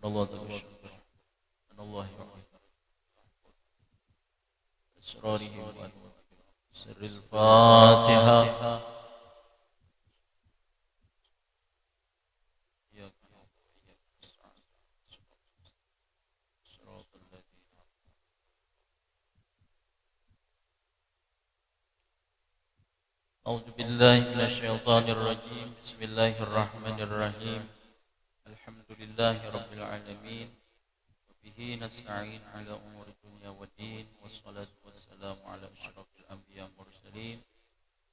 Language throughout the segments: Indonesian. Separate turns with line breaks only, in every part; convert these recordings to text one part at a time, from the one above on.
الله الشكر من الله وأسراره سر الفاتحة. أعوذ بالله من الشيطان الرجيم. بسم الله الرحمن الرحيم. الحمد لله رب العالمين وبه نستعين على أمور الدنيا والدين، والصلاة والسلام على أشرف الأنبياء والمرسلين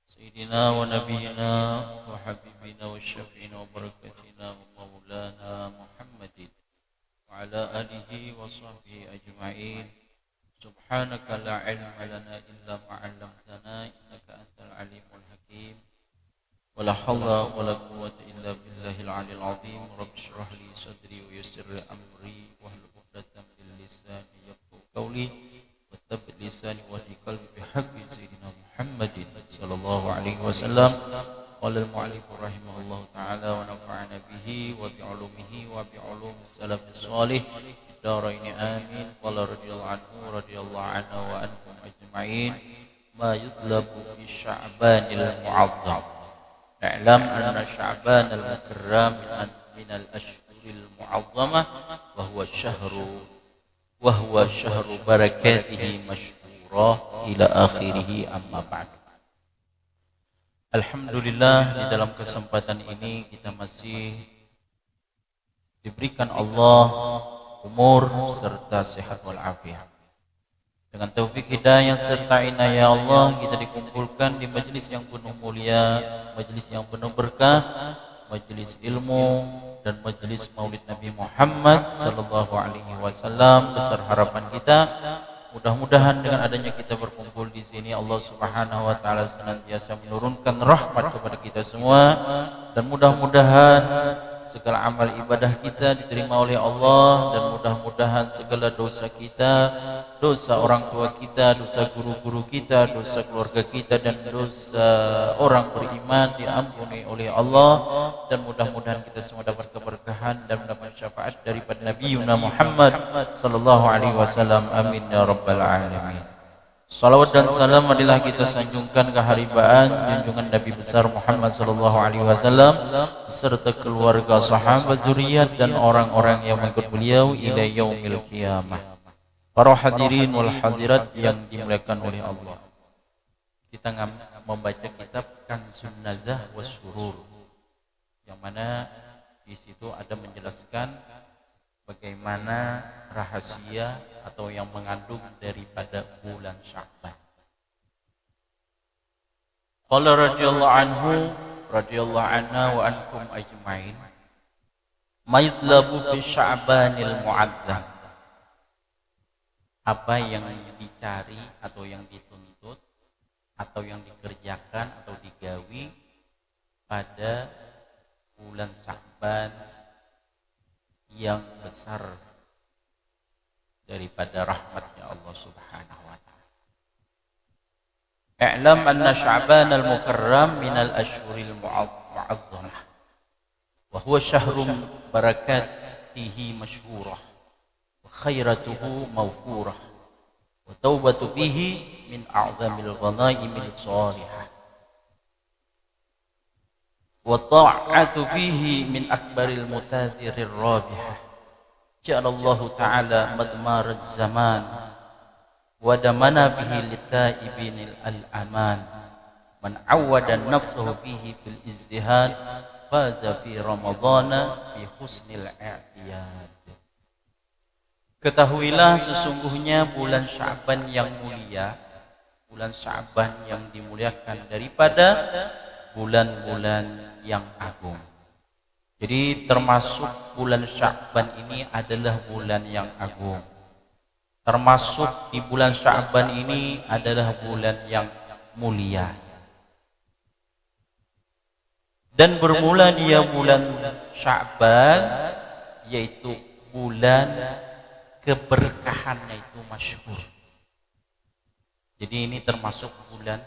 سيدنا ونبينا وحبيبنا وشفينا وبركتنا ومولانا محمد وعلى آله وصحبه أجمعين. سبحانك لا علم لنا إلا ما علمتنا إنك أنت العليم الحكيم. ولا حول ولا قوة إلا بالله العلي العظيم. رب اشرح لي صدري ويسر لي أمري واحلل عقدة من لساني يفقهوا قولي وثبت لساني واهد قلبي بحق سيدنا محمد صلى الله عليه وسلم. قال المؤلف رحمه الله تعالى ونفعنا به وبعلومه وبعلوم السلف الصالح الدارين آمين. قال رضي الله عنه رضي الله عنا وعنكم أجمعين. ما يطلب في شعبان المعظم. اعلم أن شعبان المكرم من الأشهر المعظمة وهو شهر بركاته مشهورة إلى آخره. أما بعد. Alhamdulillah, di dalam kesempatan ini kita masih diberikan Allah umur serta sehat walafiat. Dengan taufik hidayah serta inayah Allah, kita dikumpulkan di majelis yang penuh mulia, majelis yang penuh berkah, majelis ilmu dan majelis Maulid Nabi Muhammad sallallahu alaihi wasallam. Besar harapan kita, mudah-mudahan dengan adanya kita berkumpul di sini, Allah Subhanahu wa taala senantiasa menurunkan rahmat kepada kita semua, dan mudah-mudahan segala amal ibadah kita diterima oleh Allah, dan mudah-mudahan segala dosa kita, dosa orang tua kita, dosa guru-guru kita, dosa keluarga kita, dan dosa orang beriman diampuni oleh Allah, dan mudah-mudahan kita semua dapat keberkahan dan mendapat syafaat daripada Nabi Muhammad sallallahu alaihi wasallam. Amin ya rabbal alamin. Salawat dan salam marilah kita sanjungkan keharibaan junjungan Nabi besar Muhammad sallallahu alaihi wasallam beserta keluarga, sahabat, zuriat dan orang-orang yang mengikut beliau ila yaumil qiyamah. Para hadirin wal hadirat yang dimuliakan oleh Allah. Kita membaca kitab Kanzun Nazah Wasyurur, yang mana di situ ada menjelaskan bagaimana rahasia atau yang mengandung daripada bulan Sya'ban. Qala radhiyallahu anhu radhiyallahu anna wa ankum ajmain. Ma yutlabu fi Sya'banil mu'adzam. Apa yang dicari atau yang dituntut atau yang dikerjakan atau digawi pada bulan Sya'ban yang besar daripada rahmatnya Allah Subhanahu wa ta'ala. I'lam anna Sya'ban al-mukarram min al-ashhuril mu'azzamah wa huwa syahrun barakatihi masyhurah wa khairatuhu mawfurah wa taubatu fihi min a'zamil ghanaimil salihah wa ta'atu fihi min akbaril mutadhirir rabihah. Ja'alallahu ta'ala madmar az-zaman wa damana fihi litaibinil al-aman. Man awwada nafsahu fihi fil izdihad faza fi ramadhana fi husnil i'tiyad. Ketahuilah sesungguhnya bulan Sya'ban yang mulia, bulan Sya'ban yang dimuliakan daripada bulan-bulan yang agung. Jadi termasuk bulan Sya'ban ini adalah bulan yang agung. Termasuk di bulan Sya'ban ini adalah bulan yang mulia. Dan bermula dia bulan Sya'ban, yaitu bulan keberkahannya itu masyhur. Jadi ini termasuk bulan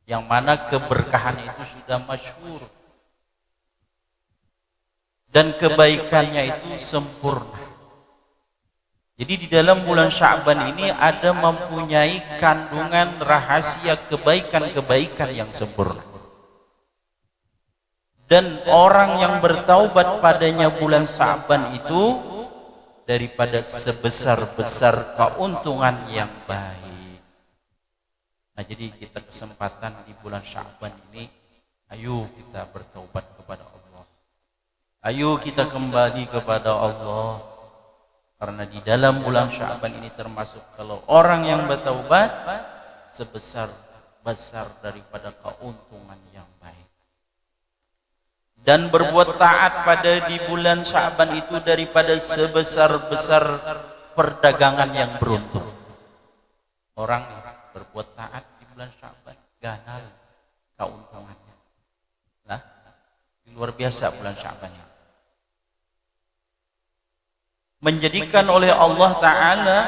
yang mana keberkahannya itu sudah masyhur. dan kebaikannya itu sempurna. Jadi di dalam bulan Sya'ban ini ada mempunyai kandungan rahasia kebaikan-kebaikan yang sempurna. Dan orang yang bertaubat padanya bulan Sya'ban itu daripada sebesar-besar keuntungan yang baik. Nah, jadi kita kesempatan di bulan Sya'ban ini, ayo kita bertaubat kepada Allah. Ayo kita kembali kepada Allah. Karena di dalam bulan Sya'ban ini termasuk kalau orang yang bertaubat sebesar-besar daripada keuntungan yang baik. Dan berbuat taat pada di bulan Sya'ban itu daripada sebesar-besar perdagangan yang beruntung. Orang berbuat taat di bulan Sya'ban ganal keuntungannya. Nah, luar biasa bulan Sya'ban ini. Menjadikan oleh Allah Ta'ala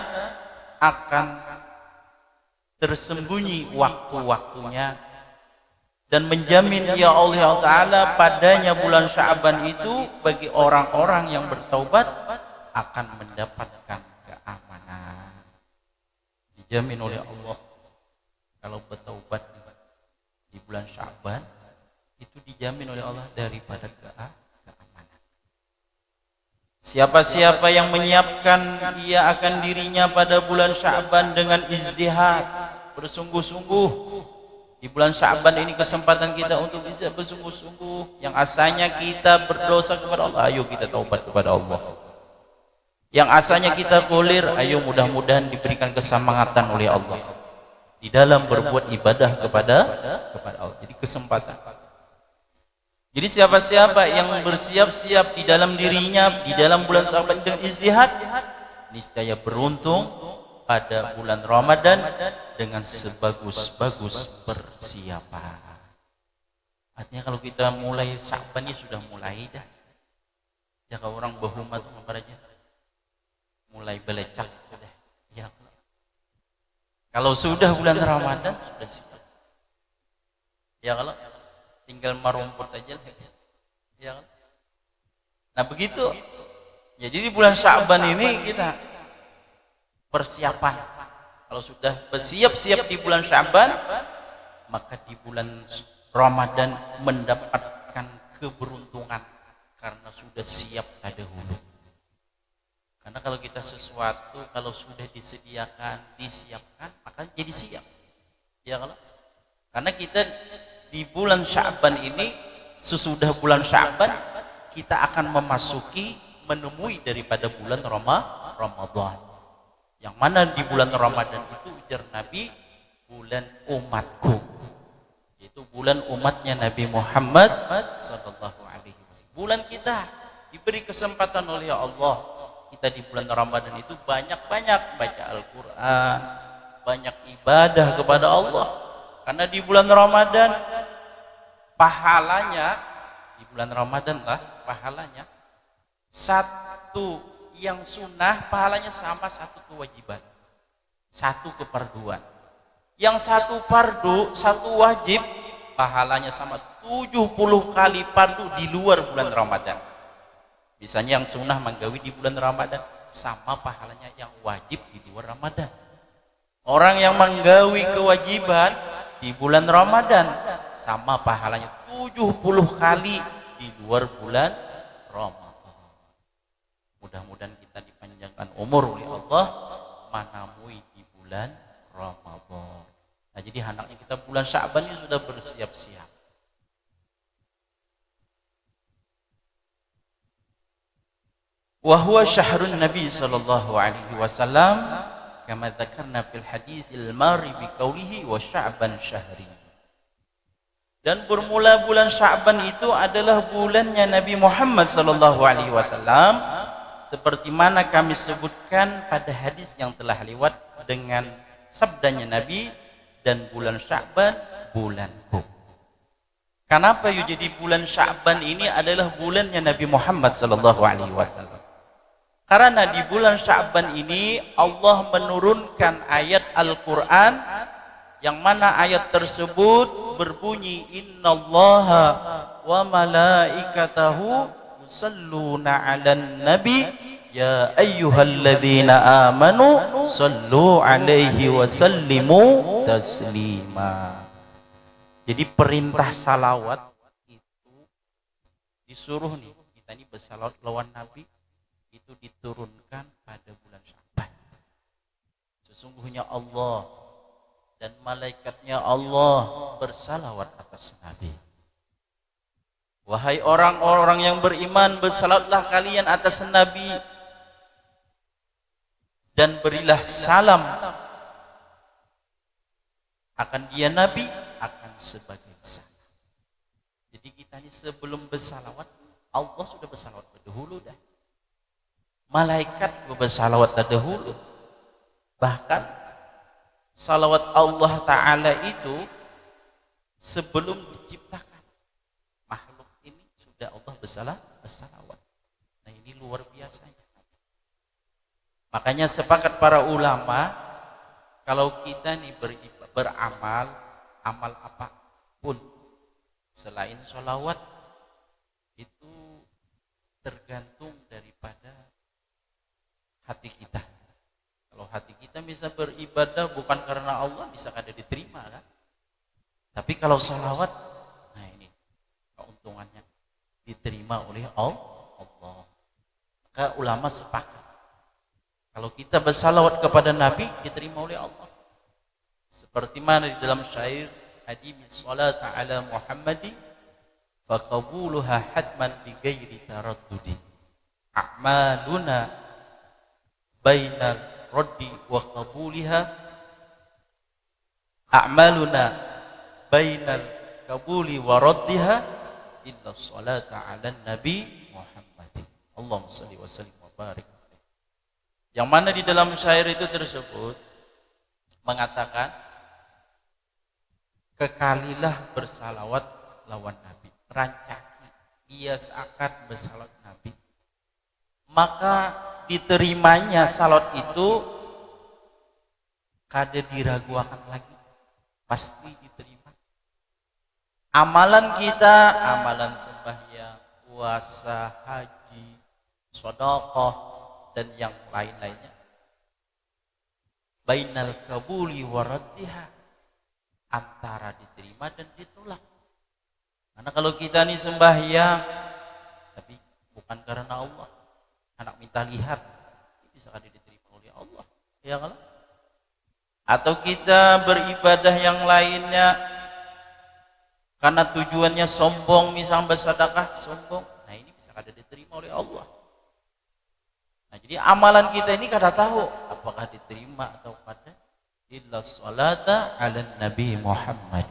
akan tersembunyi waktu-waktunya dan menjamin ya Allah Ta'ala padanya bulan Sya'ban itu bagi orang-orang yang bertaubat akan mendapatkan keamanan. Dijamin oleh Allah kalau bertaubat di bulan Sya'ban itu dijamin oleh Allah daripada keamanan. Siapa-siapa yang menyiapkan ia akan dirinya pada bulan Sya'ban dengan ijtihad, bersungguh-sungguh. Di bulan Sya'ban ini kesempatan kita untuk bisa bersungguh-sungguh. Yang asalnya kita berdosa kepada Allah, ayo kita taubat kepada Allah. Yang asalnya kita kulir, ayo mudah-mudahan diberikan kesemangatan oleh Allah di dalam berbuat ibadah kepada Allah. Jadi kesempatan. Jadi siapa-siapa yang bersiap-siap di dalam dirinya di dalam bulan Sya'ban dengan ijtihad, niscaya beruntung pada bulan Ramadan dengan sebagus-bagus persiapan. Artinya kalau kita mulai Sya'ban ini sudah mulai dah. Jika orang berhumat kepadanya mulai belecak sudah. Ya. Kalau sudah bulan Ramadan sudah siap. Ya kalau tinggal merumput aja ya kan? Nah begitu. Jadi di bulan Sya'ban ini kita persiapan. Kalau sudah bersiap-siap di bulan Sya'ban, maka di bulan Ramadan mendapatkan keberuntungan karena sudah siap dahulu. Karena kalau kita sesuatu kalau sudah disiapkan, maka jadi siap. Ya kalau karena kita di bulan Sya'ban ini, sesudah bulan Sya'ban kita akan menemui daripada bulan Ramadan. Yang mana di bulan Ramadan itu ujar Nabi bulan umatku. Yaitu bulan umatnya Nabi Muhammad sallallahu alaihi wasallam. Bulan kita diberi kesempatan oleh Allah. Kita di bulan Ramadan itu banyak-banyak baca Al-Qur'an, banyak ibadah kepada Allah. Karena di bulan Ramadan pahalanya di bulan Ramadan lah pahalanya satu yang sunnah pahalanya sama satu kewajiban, satu keparduan. Yang satu fardu, satu wajib pahalanya sama 70 kali fardu di luar bulan Ramadan. Misalnya yang sunnah menggawi di bulan Ramadan sama pahalanya yang wajib di luar Ramadan. Orang yang menggawi kewajiban di bulan Ramadan sama pahalanya 70 kali di luar bulan Ramadan. Mudah-mudahan kita dipanjangkan umur oleh Allah manamui di bulan Ramadan. Nah jadi hendaknya kita bulan Sya'ban ini sudah bersiap-siap. Wa huwa syahrun Nabi sallallahu alaihi wasallam kama dzakarna fil haditsil mari bi qawlihi wa Sya'ban syahri. Dan bermula bulan Sya'ban itu adalah bulannya Nabi Muhammad sallallahu alaihi wasallam seperti mana kami sebutkan pada hadis yang telah lewat dengan sabdanya Nabi, dan bulan Sya'ban bulanku. Kenapa jadi bulan Sya'ban ini adalah bulannya Nabi Muhammad sallallahu alaihi wasallam? Karena di bulan Sya'ban ini Allah menurunkan ayat Al-Quran yang mana ayat tersebut berbunyi innallaha wa malaikatahu yusalluna 'alan nabi ya ayyuhalladzina amanu sallu 'alaihi wa sallimu taslima. Jadi perintah salawat itu disuruh nih, kita ini bersalawat lawan nabi itu diturunkan pada bulan Sya'ban. Sesungguhnya Allah dan malaikatnya Allah bersalawat atas nabi. Wahai orang-orang yang beriman, bersalawatlah kalian atas nabi dan berilah salam akan dia nabi akan sebagai salam. Jadi kita ini sebelum bersalawat, Allah sudah bersalawat terdahulu dah. Malaikat bersalawat terdahulu. Bahkan salawat Allah Ta'ala itu sebelum diciptakan makhluk ini sudah Allah bersalawat. Nah ini luar biasanya. Makanya sepakat para ulama, kalau kita nih beramal, amal apapun selain sholawat itu tergantung daripada hati kita. Kalau hati kita bisa beribadah bukan karena Allah, bisa kada diterima kan? Tapi kalau sholawat, nah ini keuntungannya diterima oleh Allah. Maka ulama sepakat kalau kita bersalawat kepada Nabi diterima oleh Allah. Seperti mana di dalam syair adimi salat ala Muhammadin faqabuluha hatman bi ghairi taraddudi. A'maluna bainal raddi wa qabuliha a'maluna bainal qabuli wa raddiha illa salata ala nabi Muhammadin. Allahumma shalli wa sallim wa barik. Yang mana di dalam syair itu tersebut mengatakan kekalilah bersalawat lawan Nabi, rancaki biasakan bersalawat Nabi, maka diterimanya salawat itu kada diragukan lagi, pasti diterima. Amalan kita, amalan sembahyang, puasa, haji, sedekah dan yang lain-lainnya bainal kabuli waraddiha, antara diterima dan ditolak. Karena kalau kita nih sembahyang tapi bukan karena Allah, anak minta lihat, bisa kada diterima oleh Allah, ya kan? Atau kita beribadah yang lainnya karena tujuannya sombong, misal bersedekah sombong, nah ini bisa kada diterima oleh Allah. Nah, jadi amalan kita ini kada tahu apakah diterima atau kada. Illa salata ala Nabi Muhammad,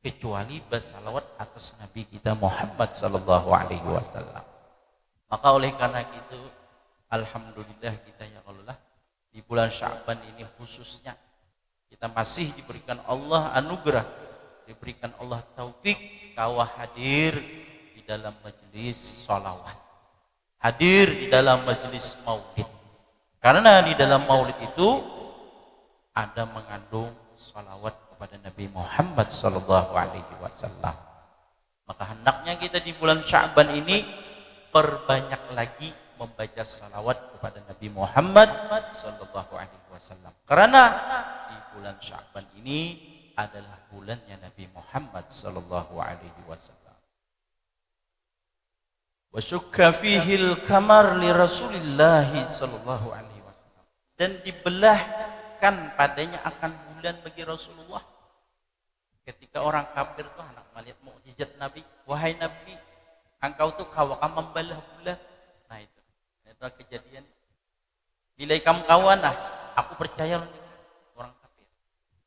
kecuali bersalawat atas Nabi kita Muhammad sallallahu alaihi wasallam. Maka oleh karena itu alhamdulillah kita ya Allah di bulan Sya'ban ini khususnya kita masih diberikan Allah anugerah, diberikan Allah taufik kawah hadir di dalam majelis sholawat, hadir di dalam majelis maulid. Karena di dalam maulid itu ada mengandung salawat kepada Nabi Muhammad sallallahu alaihi wasallam. Maka hendaknya kita di bulan Sya'ban ini perbanyak lagi membaca salawat kepada Nabi Muhammad sallallahu alaihi wasallam. Karena di bulan Sya'ban ini adalah bulannya Nabi Muhammad sallallahu alaihi wasallam. Wa syukka fihi al-qamar li Rasulillah sallallahu alaihi wasallam. Dan dibelahkan padanya akan bulan bagi Rasulullah. Ketika orang kafir tuh hendak melihat mukjizat Nabi, wahai Nabi, engkau tuh kawakam membelah bulan. Nah itu adalah kejadian. Bila kamu kawan, nah aku percaya orang kafir.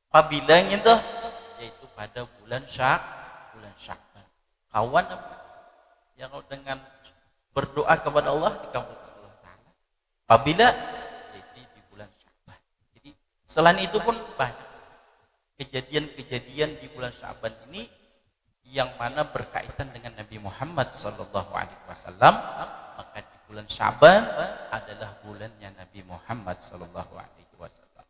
Apabila itu, yaitu pada bulan Sya'ban. Kawan apa? Yang dengan berdoa kepada Allah dikabulkan Allah Ta'ala. Apabila yaitu di bulan Sya'ban. Jadi selain itu pun banyak kejadian-kejadian di bulan Sya'ban ini yang mana berkaitan dengan Nabi Muhammad sallallahu alaihi wasallam. Maka di bulan Sya'ban adalah bulannya Nabi Muhammad sallallahu alaihi wasallam.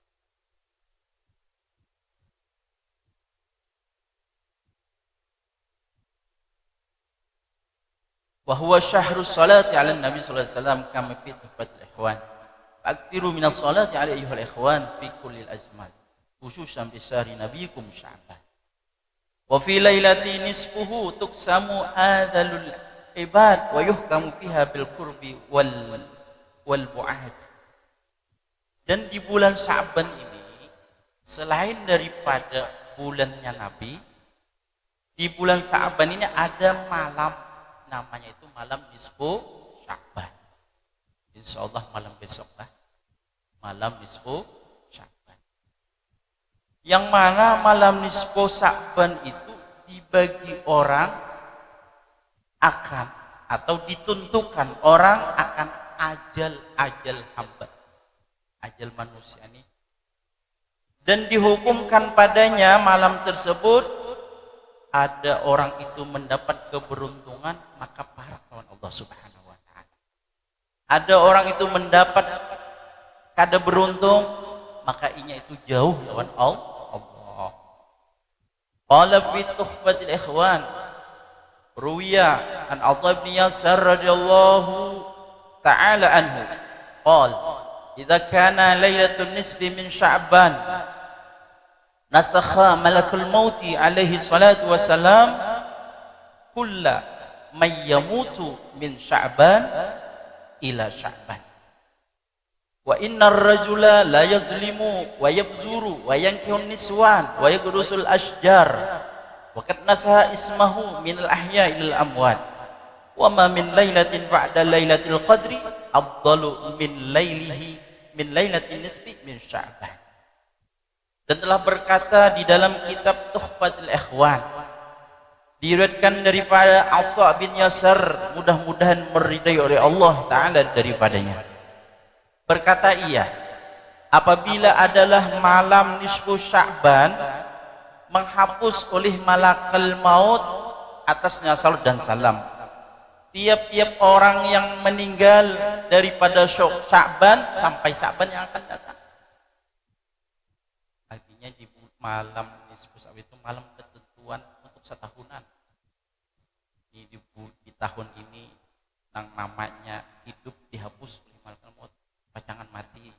wa huwa syahrus salati 'ala nabi sallallahu alaihi wasallam kama fi tuhfatil ikhwan. Aktsiru minas salati 'alaihi ayyuhal ikhwan fi kullil azman, khususan bi syahri nabiyikum Sya'ban. Wa fi lailati nisfuhu tuqsamu adzalul ibad wa yuhkamu fiha bil qurbi wal bu'ad. Dan di bulan Sya'ban ini, selain daripada bulannya Nabi, di bulan Sya'ban ini ada malam, namanya itu malam nisfu Sya'ban. Insyaallah malam besok lah, malam nisfu Sya'ban. Yang mana malam nisfu Sya'ban itu dibagi orang akan atau ditentukan orang akan ajal hamba, ajal manusia ini, dan dihukumkan padanya malam tersebut ada orang itu mendapat keberuntungan maka parak lawan Allah Subhanahu wa taala. Ada orang itu mendapat kada beruntung maka inya itu jauh lawan Allah. Qala fi tuhfatil ikhwan ruwiya an Atha bin Yasar radhiyallahu ta'ala anhu qala idza kana lailatul nisfi min Sya'ban nasakha malakul mauti alaihi salatu wassalam kulla may yamutu min Sya'ban ila Sya'ban wa innar rajula la yazlimu wa yabzuru wa yankihun niswan wa yagrusul ashjar wa qad nasaha ismahu min al ahya ila al amwat wa ma min lailatin ba'da lailatul qadri afdalu min lailatin nisfi min Sya'ban. Dan telah berkata di dalam kitab Tuhfatul Ikhwan, diriwayatkan daripada Atha bin Yasar, mudah-mudahan meridai oleh Allah Ta'ala daripadanya, berkata ia, apabila adalah malam nisfu Sya'ban, menghapus oleh malakal maut atasnya salat dan salam tiap-tiap orang yang meninggal daripada Sya'ban sampai Sya'ban yang akan datang. Artinya di malam nisfu Sya'ban itu malam ketentuan untuk setahunan. Di tahun ini yang namanya hidup dihapus oleh malakal maut, pacangan mati.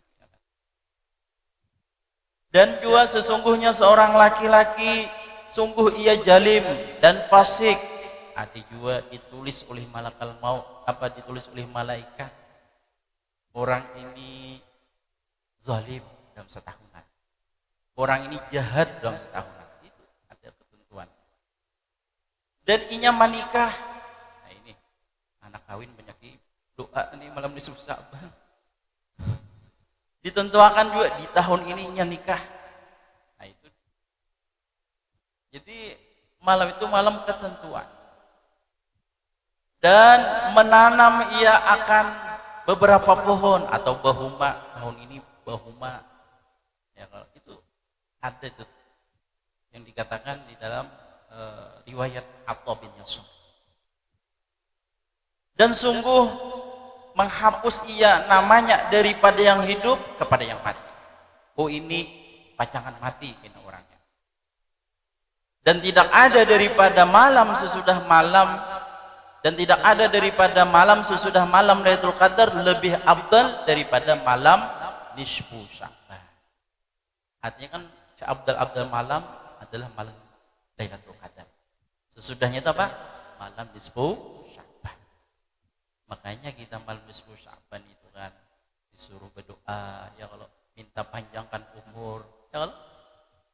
Dan juga sesungguhnya seorang laki-laki sungguh ia jalim dan fasik. Ada juga ditulis oleh malakal maut, ditulis oleh malaikat, orang ini zalim dalam setahunan, orang ini jahat dalam setahunan. Itu ada ketentuan. Dan inya menikah. Nah ini anak kawin banyak di doa ini malam nisfu Sya'ban. Ditentukan juga di tahun ini inya nikah. Nah itu. Jadi malam itu malam ketentuan. Dan menanam ia akan beberapa pohon atau bahuma, tahun ini bahuma. Ya kalau itu ada itu yang dikatakan di dalam riwayat Atha bin Yasar. Dan sungguh menghapus ia namanya daripada yang hidup kepada yang mati. Oh ini pacangan mati kena orangnya. Dan tidak ada daripada malam sesudah malam, dan tidak ada daripada malam sesudah malam Lailatul Qadar lebih afdal daripada malam nisfu Sya'ban. Artinya kan afdal malam adalah malam Lailatul Qadar. Sesudahnya itu apa? Malam nisfu Sya'ban. Makanya kita malam nisfu Sya'ban itu kan disuruh berdoa, ya kalau minta panjangkan umur, ya kalau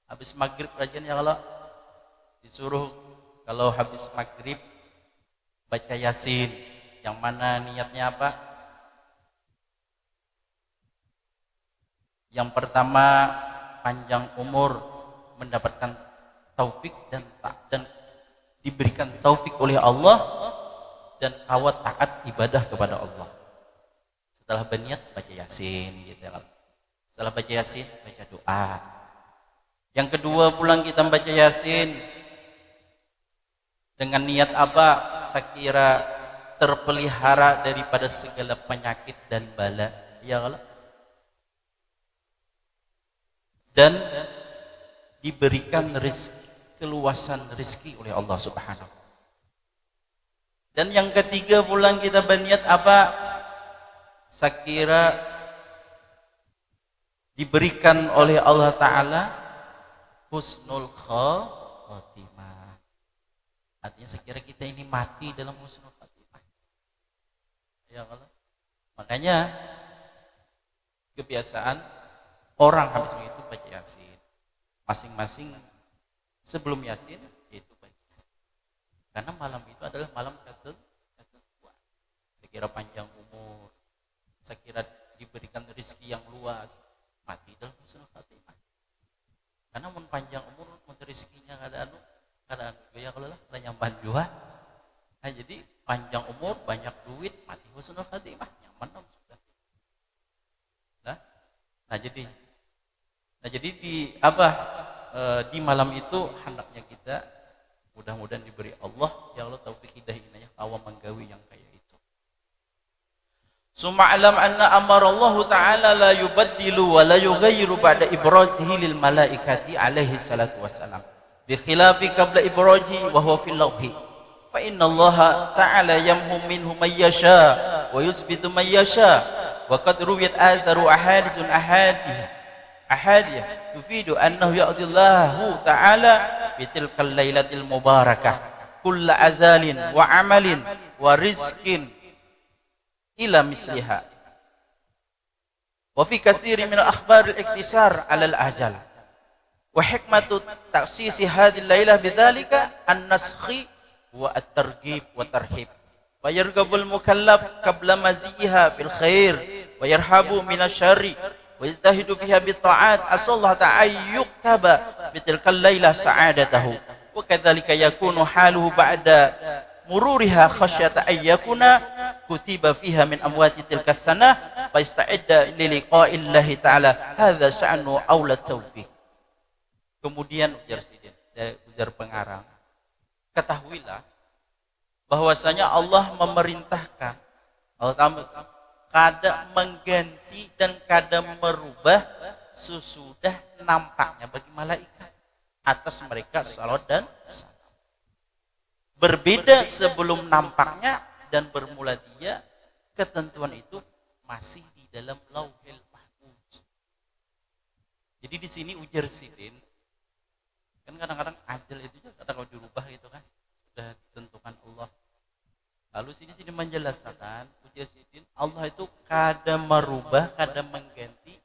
habis maghrib rajin, ya kalau disuruh kalau habis maghrib baca Yasin, yang mana niatnya apa? Yang pertama panjang umur, mendapatkan taufik dan diberikan taufik oleh Allah, dan awat taat ibadah kepada Allah. Setelah berniat baca Yasin gitu ya. Setelah baca Yasin baca doa. Yang kedua pulang kita baca Yasin dengan niat apa? Sekira terpelihara daripada segala penyakit dan bala, ya Allah. Dan diberikan keluasan rezeki oleh Allah Subhanahu. Dan yang ketiga pulang kita berniat apa? Sekira diberikan oleh Allah Ta'ala husnul khotimah. Artinya sekira kita ini mati dalam husnul khotimah. Ya Allah. Makanya kebiasaan orang habis itu baca Yasin. Masing-masing sebelum Yasin itu baca. Karena malam itu adalah malam ketentuan. Sekira panjang umur, sekira diberikan rezeki yang luas, mati dalam husnul khotimah. Karena mun panjang umur, mun rezekinya kadang ya kalau lah nyamban jua. Nah, jadi panjang umur, banyak duit, mati husnul khotimah, nyaman dong sudah. Nah jadi di malam itu hendaknya kita mudah-mudahan diberi Allah ya Allah taufik hidayah tawa menggawi yang kayak itu. Summa alam anna amara Allah Ta'ala la yubaddilu wa la yughayyiru ba'da ibrazihi lil malaikati alaihi salatu wassalam bi khilafi qabla ibraji wa huwa fil lawhi fa inna Allah Ta'ala yamhu minhu may yasha wa yusbitu may yasha wa qad ruwiyat atharu ahadiyah tufidu annahu ya'dillahu ta'ala bitilkal lailatil mubarakah kulla azalin wa amalin wa rizqin ila misliha wa fi katsirin min al-akhbar al-iktisar 'ala al-ajal wa hikmatu ta'sisi hadhihi al-lailah bidzalika an-naskhi wa at-targhib wa tarhib wa yarghabul mukallaf qabla maziha fil khair wa yarhabu minasyarri wa yastahidu fiha bitta'at asallahu ta'ala yuktaba bitilkal lailah sa'adatahu wa kadzalika yakunu haluhu ba'da mururiha khasyata ayyakuna kutiba fiha min amwati tilkas sanah wa ista'idda li liqa'illahi ta'ala hadza sya'nu aula taufiq. Kemudian ujar pengarang, ketahuilah bahwasanya Allah memerintahkan, Allah kadang mengganti dan kadang merubah sesudah nampaknya bagi malaikat atas mereka salawat dan salam. Berbeda sebelum nampaknya dan bermula dia, ketentuan itu masih di dalam lauhil mahfuz. Jadi di sini ujar sidin, kan kadang-kadang ajal itu juga kadang dirubah gitu kan, sudah ditentukan Allah. Lalu sini menjelaskan ujar sidin, Allah itu kadang merubah, kadang mengganti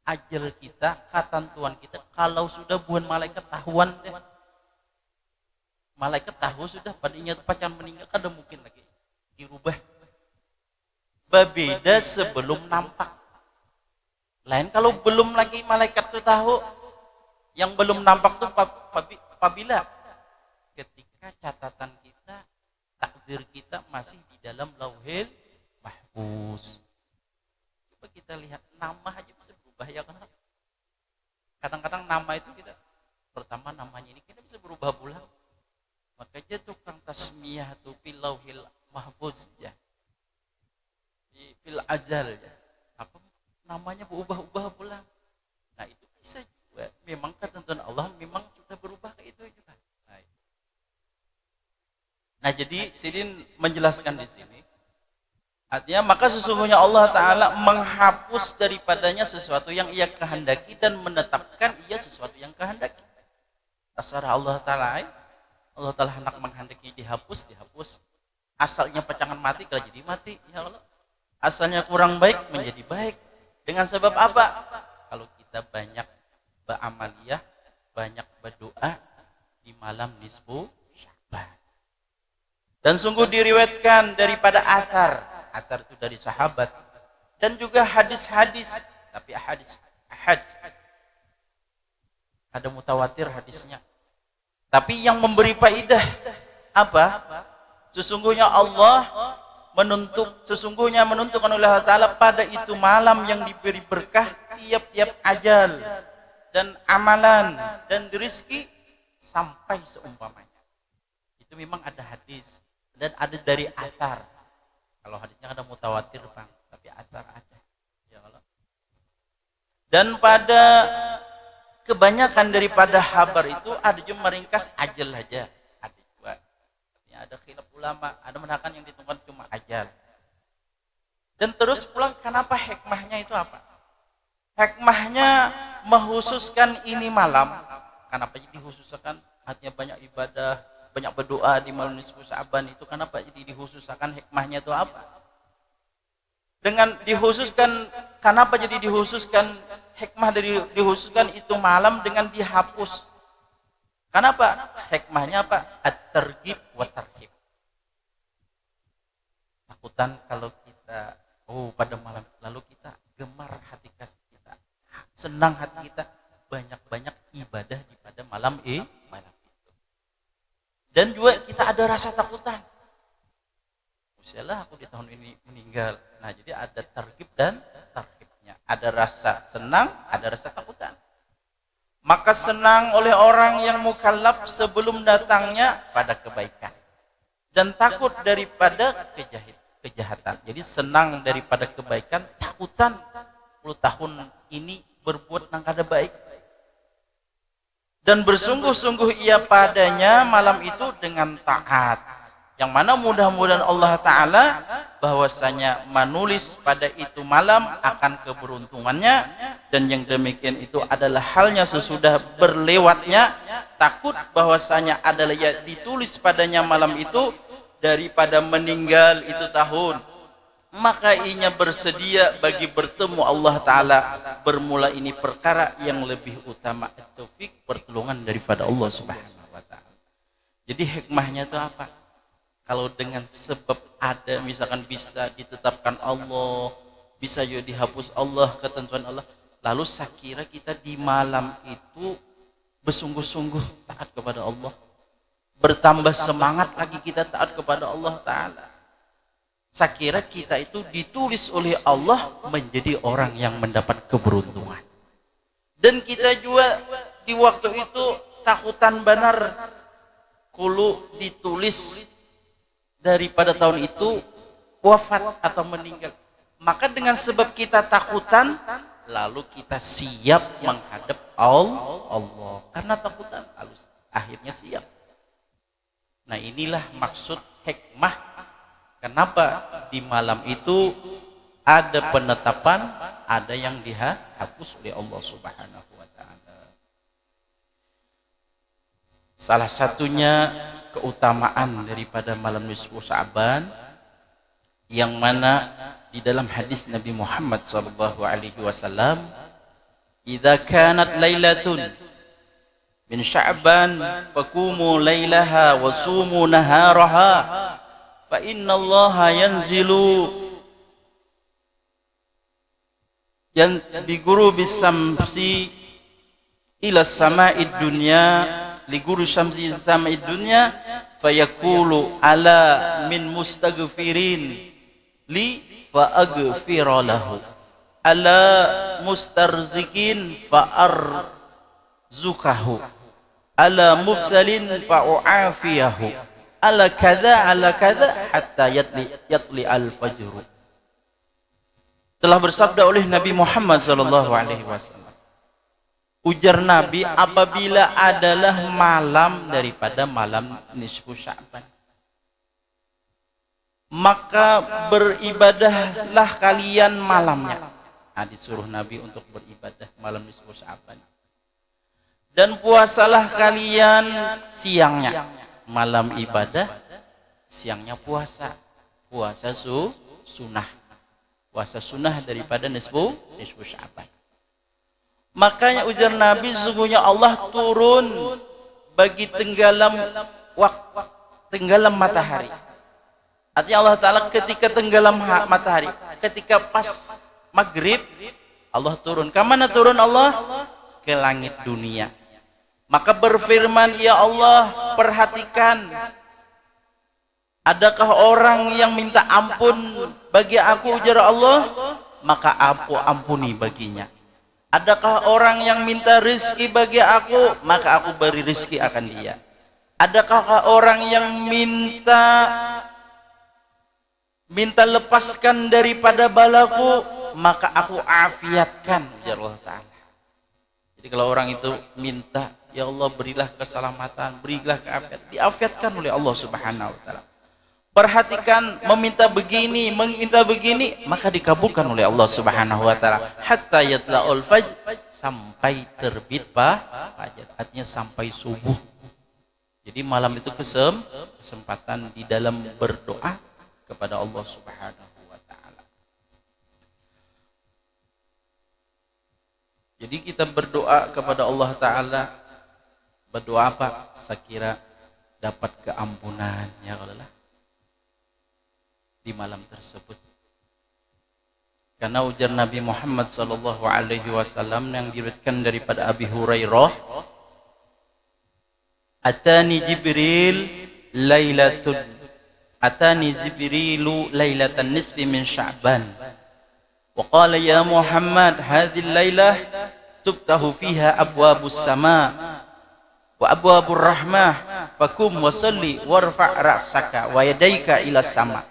ajal kita, ketentuan kita. Kalau sudah bukan malaikat tahuan deh. Malaikat tahu sudah padanya pacan meninggal, kadang mungkin lagi dirubah. Berbeda sebelum nampak. Lain kalau belum lagi malaikat itu tahu, yang belum nampak itu apabila ketika catatan kita, takdir kita masih di dalam lauhil mahfuz. Coba kita lihat nama aja bisa berubah ya kan? Kadang-kadang nama itu kita pertama namanya ini kita bisa berubah pula. Makanya tukang tasmiyah itu fil lauhil mahfuz ya. Di fil ajal ya. Apa namanya berubah-ubah pula. Nah, itu bisa juga. Memang ketentuan Allah memang sudah berubah ke itu juga. Nah, jadi Sidin menjelaskan di sini. Artinya maka sesungguhnya Allah Ta'ala menghapus daripadanya sesuatu yang ia kehendaki dan menetapkan ia sesuatu yang kehendaki. Terserah Allah Ta'ala. Allah Ta'ala hendak menghendaki dihapus. Asalnya pacangan mati kalau jadi mati, ya Allah. Asalnya kurang baik menjadi baik. Dengan sebab apa? Kalau kita banyak beramaliyah, banyak berdoa di malam nisfu Sya'ban. Dan sungguh diriwayatkan daripada asar itu dari sahabat dan juga hadis-hadis, tapi hadis ahad. Ada mutawatir hadisnya. Tapi yang memberi faidah apa? Sesungguhnya menentukan oleh Allah Ta'ala pada itu malam yang diberi berkah tiap-tiap ajal dan amalan dan rezeki sampai seumpamanya. Itu memang ada hadis dan ada dari athar. Kalau hadisnya ada mutawatir Bang, tapi athar ada. Ya Allah. Dan pada kebanyakan daripada habar itu ada juga meringkas ajal aja. Ada juga. Artinya ada khilaf ulama. ulama, ada mengatakan yang ditentukan cuma ajal. Dan terus pulang, kenapa hikmahnya itu apa? Hikmahnya menghususkan ini malam. Kenapa jadi dikhususkan? Artinya banyak ibadah, banyak berdoa di malam nisfu Sya'ban itu. Kenapa jadi dikhususkan? Hikmahnya itu apa? Dengan dikhususkan, kenapa jadi dikhususkan? Hikmah dari dikhususkan itu malam dengan dihapus. Kenapa? Hikmahnya apa? At-targhib wa tarhib. Takutan kalau kita pada malam lalu kita gemar hati kita, senang hati kita, banyak-banyak ibadah di pada malam itu. Dan juga kita ada rasa takutan. Misalnya aku di tahun ini meninggal. Nah, jadi ada targhib dan tarhibnya. Ada rasa senang, ada rasa takutan. Maka senang oleh orang yang mukallaf sebelum datangnya pada kebaikan. Dan takut daripada kejahatan. Jadi senang daripada kebaikan, takutan 10 tahun ini berbuat yang kada baik. Dan bersungguh-sungguh ia padanya malam itu dengan taat. Yang mana mudah-mudahan Allah Ta'ala bahwasanya menulis pada itu malam akan keberuntungannya. Dan yang demikian itu adalah halnya sesudah berlewatnya. Takut bahwasanya adalah ya ditulis padanya malam itu daripada meninggal itu tahun, maka ianya bersedia bagi bertemu Allah Ta'ala. Bermula ini perkara yang lebih utama, taufik pertolongan daripada Allah Subhanahu wa Ta'ala. Jadi hikmahnya itu apa? Kalau dengan sebab ada misalkan bisa ditetapkan Allah, bisa juga dihapus Allah, ketentuan Allah, lalu saya kira kita di malam itu bersungguh-sungguh taat kepada Allah, bertambah semangat lagi kita taat kepada Allah Ta'ala. Saya kira kita itu ditulis oleh Allah menjadi orang yang mendapat keberuntungan. Dan kita juga di waktu itu takutan benar. Kulu ditulis daripada tahun itu wafat atau meninggal. Maka dengan sebab kita takutan, lalu kita siap menghadap Allah. Karena takutan, lalu akhirnya siap. Nah, inilah maksud hikmah kenapa di malam itu ada penetapan, ada yang dihapus oleh Allah Subhanahu wa Ta'ala. Salah satunya keutamaan daripada malam nisfu Sya'ban, yang mana di dalam hadis Nabi Muhammad sallallahu alaihi wasallam, "Idza kanat lailatun min Sya'ban faqumu lailaha wa sumu naharaha fa innallaha yanzilu bi ghurubi syamsi ila sama'id dunya li ghurubi syamsi sama'id dunya fayaqulu ala min mustaghfirin li fa aghfira lahu ala mustarzikin fa arzukahu ala mufsalin fa'u'afiyahu ala kadza hatta yatli al-fajr." Telah bersabda oleh Nabi Muhammad sallallahu alaihi wasallam, ujar Nabi, apabila adalah malam daripada malam nisfu Sya'ban, maka beribadahlah kalian malamnya. Nah, disuruh Nabi untuk beribadah malam nisfu Sya'ban. Dan puasalah kalian siangnya. Malam ibadah, siangnya puasa. Puasa sunnah. Puasa sunnah daripada nisfu Sya'ban. Makanya ujar Nabi, sesungguhnya Allah turun bagi tenggelam matahari. Artinya Allah Ta'ala ketika tenggelam matahari, ketika pas maghrib, Allah turun. Kemana turun Allah? Ke langit dunia. Maka berfirman, ya Allah, perhatikan, adakah orang yang minta ampun bagi aku, ujar Allah, maka aku ampuni baginya. Adakah orang yang minta rizki bagi aku, maka aku beri rizki akan dia. Adakah orang yang minta lepaskan daripada balaku, maka aku afiatkan, ujar Allah Ta'ala. Jadi kalau orang itu minta, ya Allah berilah keselamatan, berilah keafiatan, diafiatkan oleh Allah Subhanahu wa Ta'ala. perhatikan, meminta begini, maka dikabulkan oleh Allah Subhanahu wa taala. Hatta yatla'ul fajr, sampai terbit fajar, artinya sampai subuh. Jadi malam itu kesempatan di dalam berdoa kepada Allah Subhanahu wa taala. Jadi kita berdoa kepada Allah taala, berdoa apa? Sekira dapat keampunan, ya Allah, di malam tersebut. Karena ujar Nabi Muhammad sallallahu alaihi wasallam yang diriwayatkan daripada Abi Hurairah, Atani Jibrilu lailatan nisfi min Sya'ban. Wa qala ya Muhammad, hadhihi lailah tuftahu fiha abwabus sama wa abwabur rahmah, fakum wa salli warfa' ra'saka wa yadayka ila sama.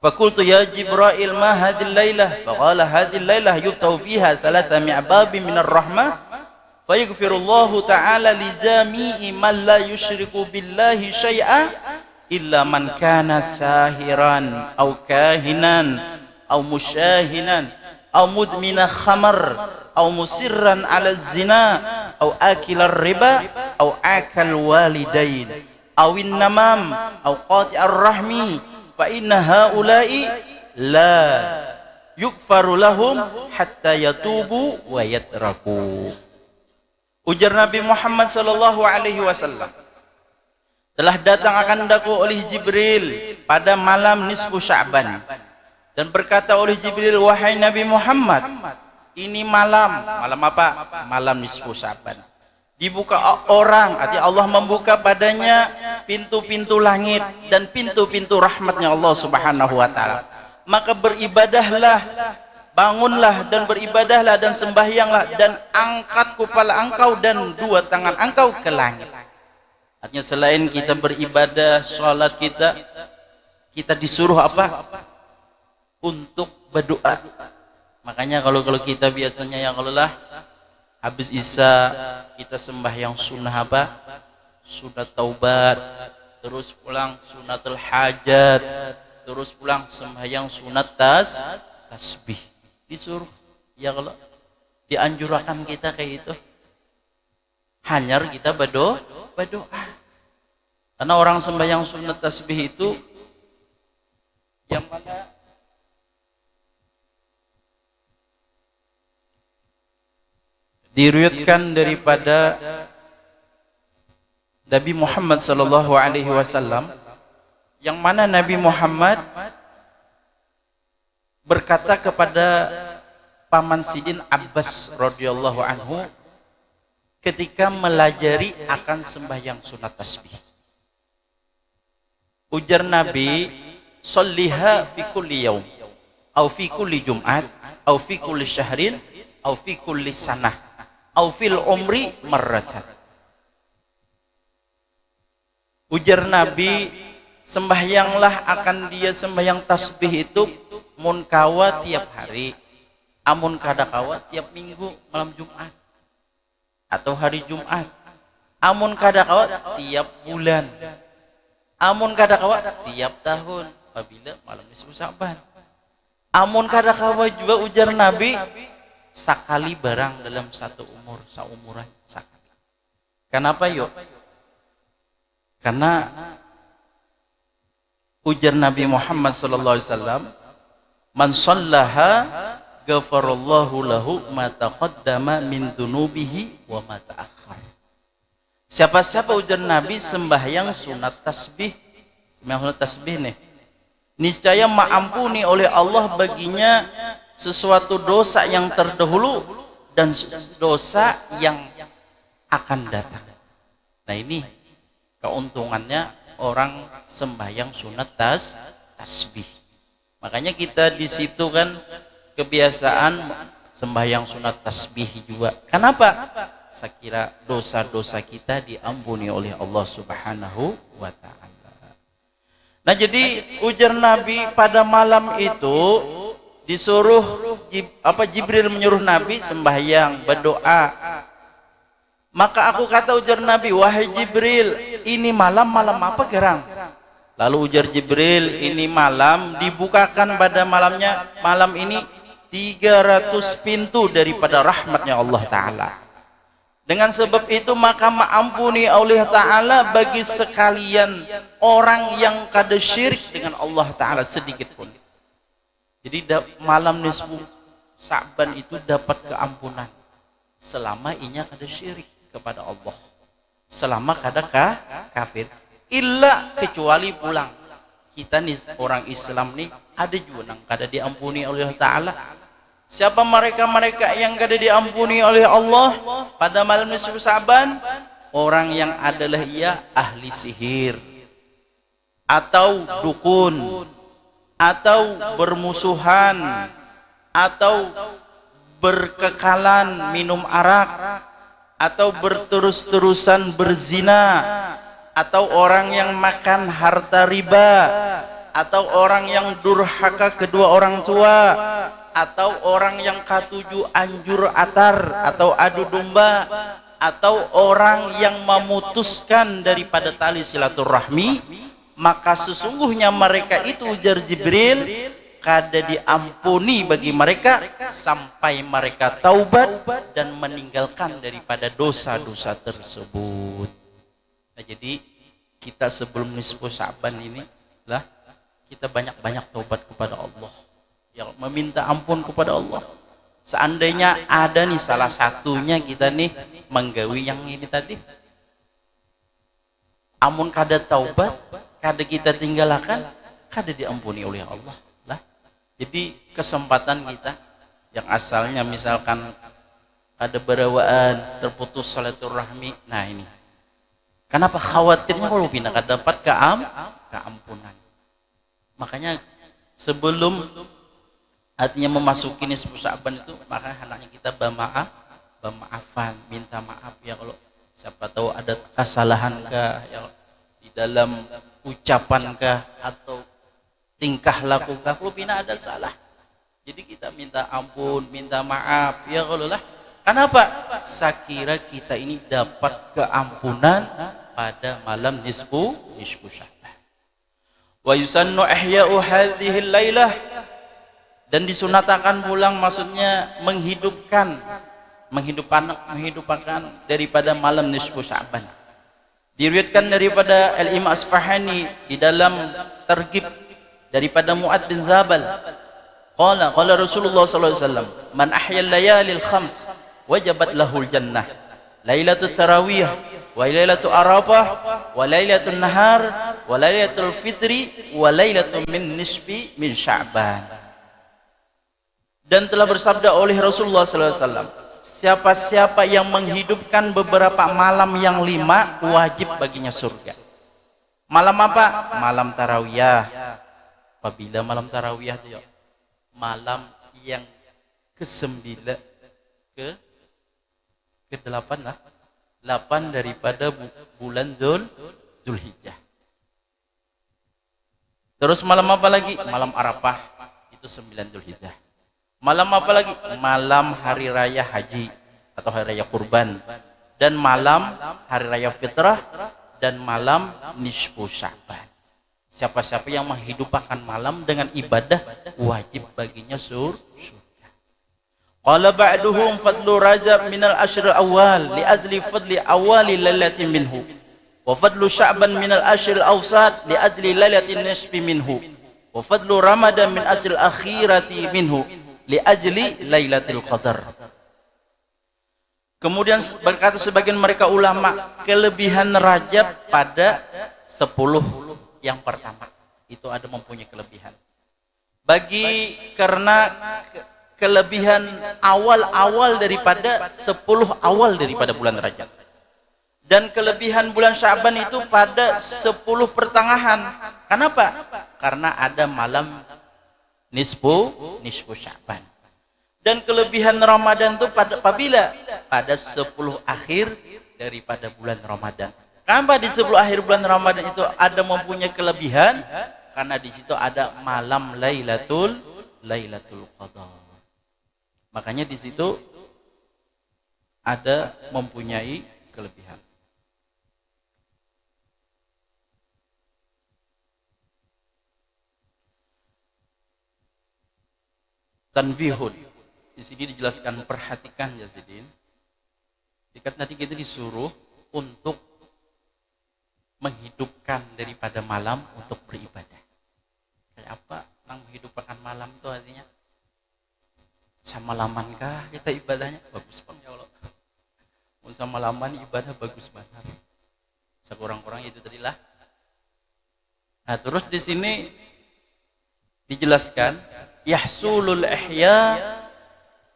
Fakultu ya Jibril ma hadhihi lailah? Faqala hadhihi lailah yuftahu fiha thalatha mi'babin minar rahmah, fayaghfirullahu ta'ala li jami'i man la yusyriku billahi syai'a illa man kana sahiran aw kahinan aw musyahinan aw mudmina khamar aw musirran ala zina aw akilar riba aw akal walidain aw innamam aw qati'ar rahmi, fa inna haula'i la yukfaru lahum hatta yatubu wa yatraku. Ujar Nabi Muhammad sallallahu alaihi wasallam, telah datang akan daku oleh Jibril pada malam nisfu Sya'ban, dan berkata oleh Jibril, wahai Nabi Muhammad, ini malam apa? Malam nisfu Sya'ban. Dibuka orang, artinya Allah membuka padanya pintu-pintu langit dan pintu-pintu rahmatnya Allah Subhanahu wa taala. Maka beribadahlah, bangunlah dan beribadahlah dan sembahyanglah, dan angkat kepala engkau dan dua tangan engkau ke langit. Artinya selain kita beribadah, sholat kita disuruh apa? Untuk berdoa. Makanya kalau kita biasanya yang Allah habis isya kita sembahyang sunnah apa? Sunat taubat, terus pulang sunatul hajat, terus pulang sembahyang sunat tasbih. Disuruh, ya Allah, dianjurkan kita kayak itu. Hanya kita berdoa. Karena orang sembahyang sunat tasbih itu yang mana diriwayatkan daripada Nabi Muhammad sallallahu alaihi wasallam, yang mana Nabi Muhammad berkata kepada paman Sidin Abbas radhiyallahu anhu ketika melajari akan sembahyang sunat tasbih. Ujar Nabi, "Sholliha fi kulli yaum, au fi kulli jum'at, au fi kulli syahrin, au fi kulli sanah, au fil umri marratan." Ujar Nabi, sembahyanglah akan dia sembahyang tasbih itu mun kawa tiap hari, amun kada kawa tiap minggu malam Jumat atau hari Jumat, amun kada kawa tiap bulan, amun kada kawa tiap tahun apabila malam nisfu Sya'ban, amun kada kawa juga ujar Nabi sakali barang dalam satu umur, saumuran sakali. Kenapa yuk? Karena ujar Nabi Muhammad sallallahu alaihi wasallam, man shallaha ghafarallahu lahu ma taqaddama min dunubihi wa ma ta'akhkhar. Siapa-siapa ujar Nabi sembahyang sunat tasbih, sembahyang sunat tasbih nih, niscaya maampuni oleh Allah baginya sesuatu dosa yang terdahulu dan dosa yang akan datang. Nah, ini keuntungannya orang sembahyang sunat tasbih. Makanya kita di situ kan kebiasaan sembahyang sunat tasbih juga. Kenapa? Sekira dosa-dosa kita diampuni oleh Allah Subhanahu wa taala. Nah, jadi ujar Nabi pada malam itu disuruh Jibril menyuruh Nabi sembahyang, berdoa. Maka aku kata ujar Nabi, wahai Jibril, ini malam apa gerang? Lalu ujar Jibril, ini malam dibukakan pada malam ini 300 pintu daripada rahmatnya Allah Ta'ala. Dengan sebab itu maka maampuni Allah Ta'ala bagi sekalian orang yang kada syirik dengan Allah Ta'ala sedikit pun. Jadi malam nisfu Sa'ban itu dapat keampunan selama inya kada syirik kepada Allah, selama kada kafir, illa kecuali pulang. Kita nih orang Islam nih ada juga yang kada diampuni oleh Allah Ta'ala. Siapa mereka yang kada diampuni oleh Allah pada malam nisfu Sa'ban? Orang yang adalah ia ahli sihir, atau dukun, atau bermusuhan, atau berkekalan minum arak, atau berterus-terusan berzina, atau orang yang makan harta riba, atau orang yang durhaka kedua orang tua, atau orang yang katuju anjur atar atau adu domba, atau orang yang memutuskan daripada tali silaturahmi, maka sesungguhnya mereka itu ujar Jibril kada diampuni bagi mereka sampai mereka taubat dan meninggalkan daripada dosa-dosa tersebut. Nah, jadi kita sebelum nisfu Sa'ban ini lah kita banyak-banyak taubat kepada Allah, yang meminta ampun kepada Allah. Seandainya ada nih salah satunya kita nih menggawi yang ini tadi, amun kada taubat, kada kita tinggalkan, kada diampuni oleh Allah lah. Jadi kesempatan kita yang asalnya misalkan ada berawaan, terputus silaturahmi, nah ini kenapa khawatirnya kalau bina kada dapat keampunan. Makanya sebelum artinya memasuki nisfu Sa'ban itu, maka hendaknya kita bermaafan, minta maaf ya, kalau siapa tahu ada kesalahan kah ya, di dalam ucapan kah atau tingkah laku kah, kalau bina ada salah, jadi kita minta ampun, minta maaf ya kalau lah. Kenapa? Sakira kita ini dapat keampunan pada malam nisfu Sa'ban. Wa yusannu ihya'u hadhihi lailah, dan disunatakan pulang, maksudnya menghidupkan daripada malam nisfu Sa'ban. Diriwayatkan daripada Al-Imam Asfahani di dalam Targhib daripada Mu'ad bin Zabal, qala Rasulullah sallallahu alaihi wasallam, man ahya al-layalil khams wajabat lahul jannah, lailatul tarawih wa lailatul arafah wa lailatul nahar wa lailatul fitri wa lailatul min nisfi min Sya'ban. Dan telah bersabda oleh Rasulullah SAW, siapa-siapa yang menghidupkan beberapa malam yang 5, wajib baginya surga. Malam apa? Malam tarawiyah. Apabila malam tarawiyah itu malam yang ke-9 ke-8 lah, 8 daripada bulan Zulhijjah. Terus malam apa lagi? Malam Arafah, itu 9 Zulhijjah. Malam apa lagi? Malam hari raya haji atau hari raya kurban, dan malam hari raya fitrah, dan malam nisfu Sa'ban. Siapa-siapa yang menghidupkan malam dengan ibadah, wajib baginya surga. Qala ba'duhum fadlu Rajab minal ashr awal li ajli fadli awali lailatin minhu, wa fadlu Sya'ban minal ashr awsat li ajli lailatin nisfi minhu, wa fadlu Ramadan min ashr akhirati minhu li ajli lailatul qadar. Kemudian berkata sebagian mereka ulama, kelebihan Rajab pada 10 yang pertama itu ada mempunyai kelebihan. Karena kelebihan awal-awal daripada 10 awal daripada bulan Rajab. Dan kelebihan bulan Sya'ban itu pada 10 pertengahan. Kenapa? Karena ada malam nisfu Sya'ban. Dan kelebihan Ramadan itu apabila pada 10 akhir daripada bulan Ramadan. Kenapa di 10 akhir bulan Ramadan itu ada mempunyai kelebihan? Karena di situ ada malam Lailatul Qadar. Makanya di situ ada mempunyai kelebihan.
tanbihun. Di sini dijelaskan, perhatikan ya Sidin. Jika tadi kita disuruh untuk menghidupkan daripada malam untuk beribadah. Kayak apa nang menghidupkan malam itu artinya? Sama lamankah kita ibadahnya? Bagus banget ya Allah. Mau sama laman ibadah bagus banget. Sekurang-kurang itu tadilah. Nah, terus di sini dijelaskan yahsulul ihya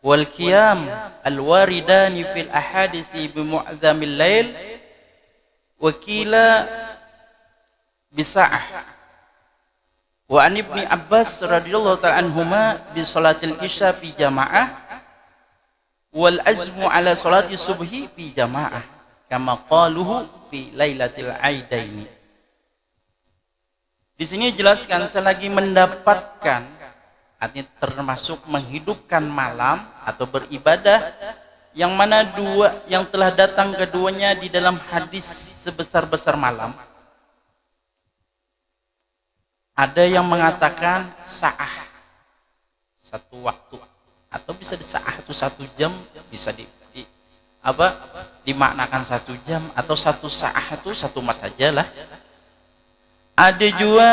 wal qiyam al waridani fil ahadisi bi mu'dzamil lail wa qila bisa'ah. Wa an ibni Abbas radhiyallahu ta'ala anhuma bi salatil isya fi jamaah wal azmu ala salati subhi fi jamaah kama qaluhu fi lailatil aidaini. Di sini jelaskan selagi mendapatkan, artinya termasuk menghidupkan malam atau beribadah, yang mana dua yang telah datang keduanya di dalam hadis sebesar-besar malam. Ada yang mengatakan sa'ah, satu waktu, atau bisa di sa'ah itu 1 jam, bisa dimaknakan 1 jam, atau satu sa'ah itu 1 mat aja lah. Ada juga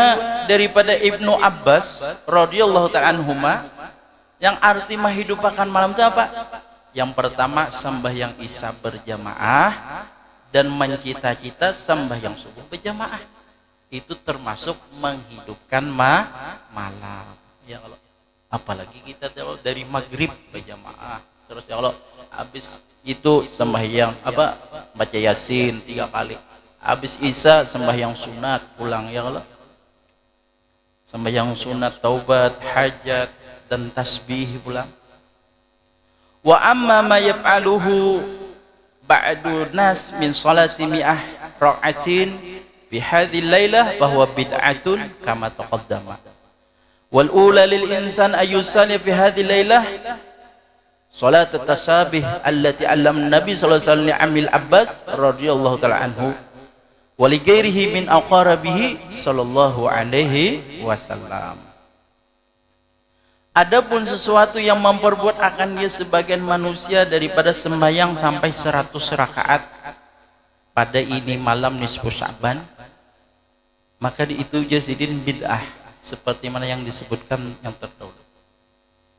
daripada Ibnu Abbas radhiyallahu ta'ala anhuma yang arti menghidupkan malam itu apa? Yang pertama sembahyang isya berjamaah dan mencita-cita sembahyang subuh berjamaah. Itu termasuk menghidupkan malam. Ya Allah. Apalagi kita dari maghrib berjamaah. Terus ya Allah, habis itu sembahyang baca Yasin 3 kali. Habis isya sembahyang sunat pulang ya Allah. Sembahyang sunat taubat, hajat dan tasbih pulang. Wa amma ma yaf'aluhu ba'du nas min salati mi'ah ra'atin fi hadhihi lailah bahwa bid'atun kama taqaddama. Wal ula lil insan ayusalli fi hadhihi lailah salat at-tasabih allati 'allama Nabi sallallahu alaihi wasallam Amil Abbas radhiyallahu ta'ala anhu waligairihi min aqarabihi sallallahu alaihi wasallam. Adapun sesuatu yang memperbuat akan dia sebagian manusia daripada sembahyang sampai 100 rakaat pada ini malam nisfu Sya'ban, maka itu jasidin bid'ah seperti mana yang disebutkan yang terdahulu.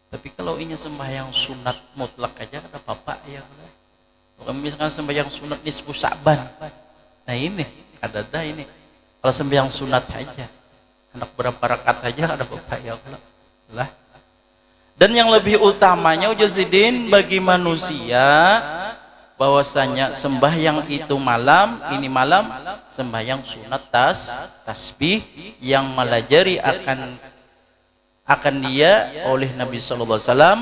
Tapi kalau ini sembahyang sunat mutlak aja ada apa-apa ya. Kalau misalkan sembahyang sunat nisfu Sya'ban, nah ini ada ini. Kalau sembahyang sunat aja, anak berapa rakaat aja ada apa ya Allah lah. Dan yang lebih utamanya ujazidin bagi manusia bahwasanya sembahyang itu malam, ini malam sembahyang sunat tasbih yang melajari akan dia oleh Nabi sallallahu alaihi wasallam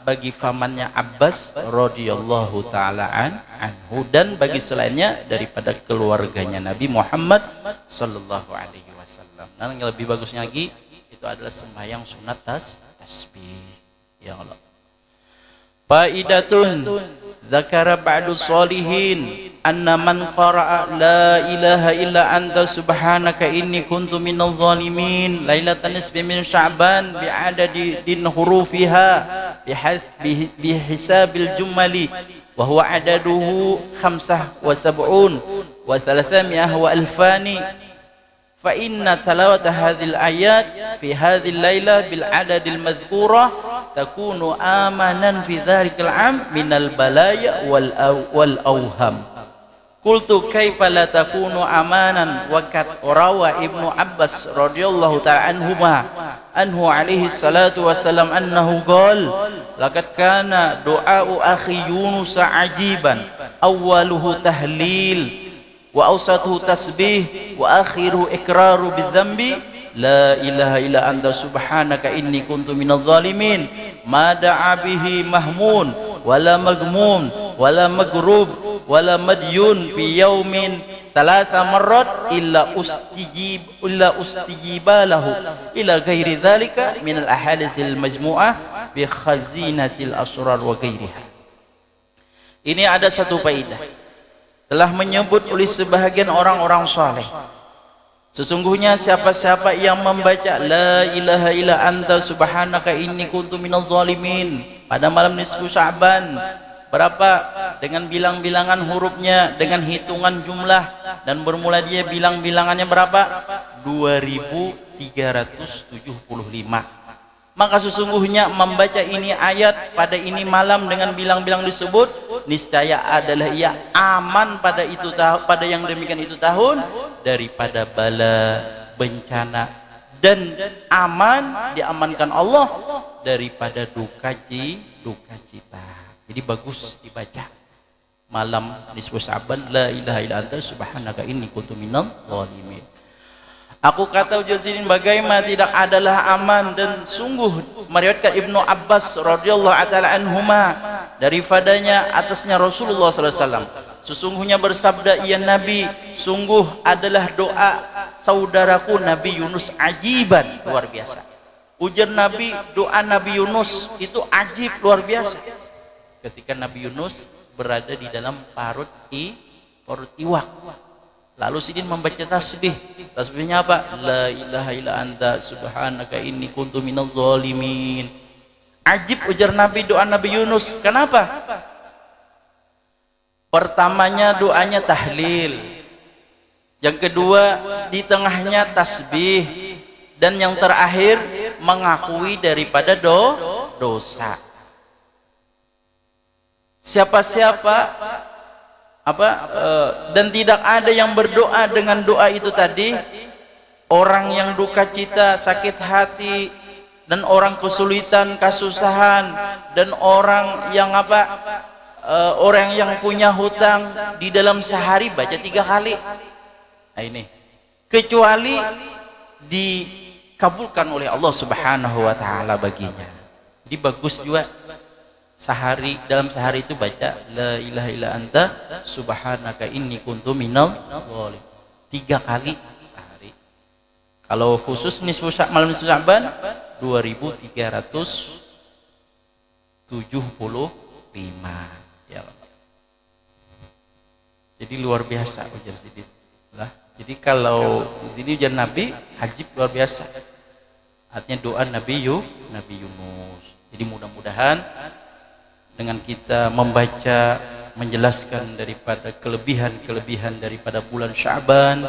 bagi pamannya Abbas radhiyallahu taala anhu dan bagi selainnya daripada keluarganya Nabi Muhammad sallallahu alaihi wasallam. Dan yang lebih bagusnya lagi itu adalah sembahyang sunat tasbih. Ya Allah. Faidatun dzakara ba'du sholihin anna man qara'a la ilaha illa anta subhanaka inni kuntu minadh dhalimin lailatan nisfi min sya'ban bi'adadi din hurufiha bihisabil jumali wa huwa adaduhu 75 wa 300 wa alfani fa inna talawata hadhil ayat fi hadhil laila bil adadil madhkurah takunu amanan fi dharikal am minal balaya wal awham. Qultu kaifa la takunu amanan wa kat rawa Ibnu Abbas radhiyallahu ta'ala anhu alaihi salatu wassalam annahu qala laqad kana du'a'u akhi Yunus ajiban awwaluhu tahlil wa awsatuhu tasbih wa akhiru iqraru bidzambi la ilaha illa anta subhanaka inni kuntu minadh dhalimin ma da'a bihi mahmun wala magmun wala magrub wala madyun fi yaumin 3 marrat illa ustijiba lahu ila ghairi dzalika min al ahaditsil majmu'ah bi khazinatil asrar wa ghairiha. Ini ada satu faedah telah menyebut oleh sebahagian orang-orang saleh Sesungguhnya siapa-siapa yang membaca la ilaha illa anta subhanaka inni kuntu minaz zalimin pada malam nisfu Sya'ban, berapa dengan bilang-bilangan hurufnya, dengan hitungan jumlah, dan bermula dia bilang-bilangannya berapa? 2375. Maka sesungguhnya membaca ini ayat pada ini malam dengan bilang-bilang disebut, niscaya adalah ia aman pada itu pada yang demikian itu tahun daripada bala, bencana, dan aman diamankan Allah daripada duka cita. Jadi bagus dibaca malam nisfu Sya'ban, la ilaha illa anta subhanaka inni kuntu minadh dhalimin. Aku kata Jazilin, bagaimana tidak adalah aman, dan sungguh meriwayatkan Ibnu Abbas radhiyallahu ta'ala anhuma daripadanya atasnya Rasulullah sallallahu alaihi wasallam, sesungguhnya bersabda ia Nabi, sungguh adalah doa saudaraku Nabi Yunus ajiban, luar biasa. Ujar Nabi, doa Nabi Yunus itu ajib, luar biasa. Ketika Nabi Yunus berada di dalam parut iwak, lalu Sidin membaca tasbih. Tasbihnya apa? La ilaha illa anta subhanaka inni kuntu minadh dhalimin. Ajib ujar Nabi doa Nabi Yunus. Kenapa? Pertamanya doanya tahlil, yang kedua di tengahnya tasbih, dan yang terakhir mengakui daripada dosa. Siapa-siapa dan tidak ada yang berdoa dengan doa itu tadi, orang yang duka cita, sakit hati, dan orang kesulitan, kesusahan, dan orang yang orang yang punya hutang, di dalam sehari baca 3 kali. Nah ini kecuali dikabulkan oleh Allah Subhanahu wa ta'ala baginya. Jadi bagus juga sehari, dalam sehari itu baca la ilaha illa anta subhanaka inni kuntu minadh dhalimin 3 kali sehari. Kalau khusus malam nisfu Sya'ban 2375 ya. Jadi luar biasa ujar Sidin lah. Jadi kalau di sini ujar Nabi hajib luar biasa, artinya doa Nabi Yunus. Jadi mudah-mudahan dengan kita membaca, menjelaskan daripada kelebihan-kelebihan daripada bulan Sya'ban,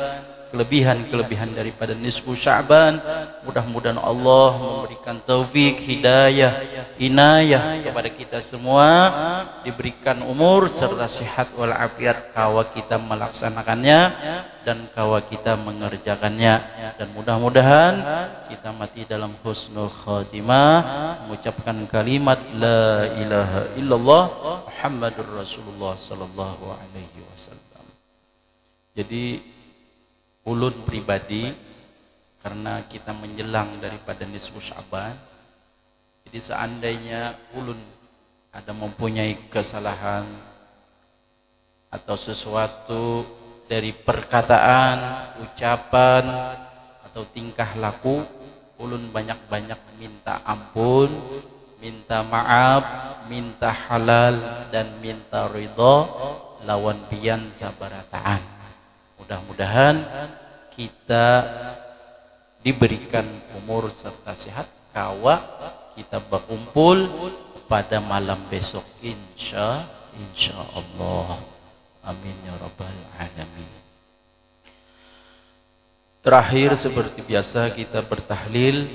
kelebihan-kelebihan daripada nisfu Sya'ban, mudah-mudahan Allah memberikan taufik, hidayah, inayah kepada kita semua, diberikan umur serta sehat walafiat kawa kita melaksanakannya dan kawa kita mengerjakannya, dan mudah-mudahan kita mati dalam husnul khatimah mengucapkan kalimat la ilaha illallah Muhammadur Rasulullah sallallahu alaihi wasallam. Jadi ulun pribadi, karena kita menjelang daripada nisfu Sya'ban, jadi seandainya ulun ada mempunyai kesalahan atau sesuatu dari perkataan, ucapan, atau tingkah laku, ulun banyak-banyak minta ampun, minta maaf, minta halal, dan minta ridho lawan pian sabarataan. Mudah-mudahan kita diberikan umur serta sehat kawa kita berkumpul pada malam besok insya Allah. Amin ya rabbal alamin. Terakhir seperti biasa kita bertahlil